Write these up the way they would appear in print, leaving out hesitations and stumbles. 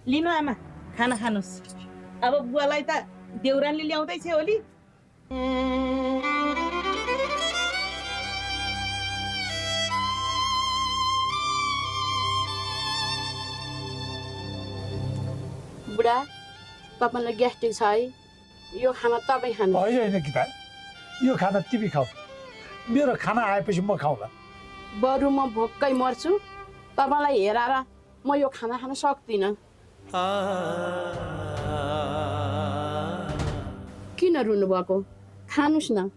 लिनु आमा खाना खानुस् अब बुवालाई त देउरानले ल्याउँदैछ ओली बुढा तपाईँलाई ग्यास्ट्रिक छ है यो खाना तपाईँ खानु होइन गीता यो खाना तिमी खाऊ मेरो खाना आएपछि म खाउँला बरु म भोकै मर्छु तपाईँलाई हेराएर म यो खाना खान सक्दिनँ किन रुनु भएको खानुस् न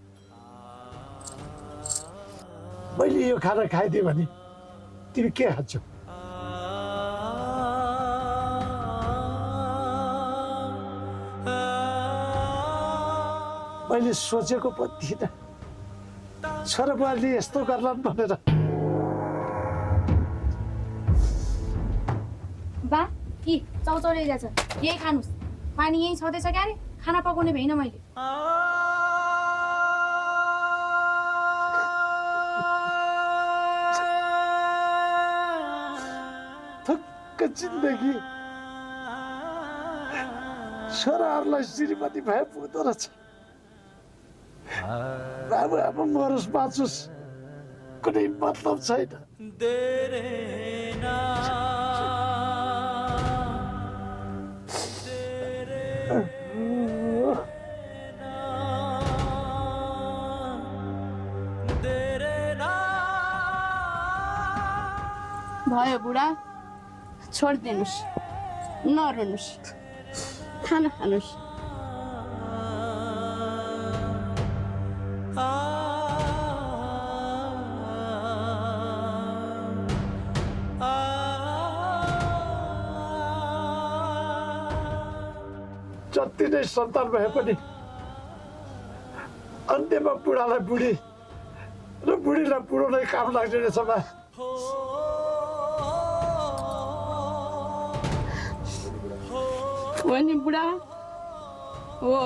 मैले यो खाना खाइदिएँ भने तिमी के खान्छौ मैले सोचेको पो थिइनँ छोरा बुहारीले यस्तो गर्लान् भनेर बा कि चौचौले जान्छ यही खानुस् पानी यही छँदैछ क्या अरे खाना पकाउने भएन मैले थुक्क जिन्दगी छोराहरूलाई श्रीमती भए पुग्दो रहेछ बाबु अब मरोस् बाँचोस् कुनै मतलब छैन भयो बुढा छोडिदिनुहोस् नरुनुहोस् खाना खानुहोस् जति नै सन्तान भए पनि अन्त्यमा बुढालाई बुढी र बुढीलाई बुढो नै काम लाग्ने रहेछ बा हो नि बुढा हो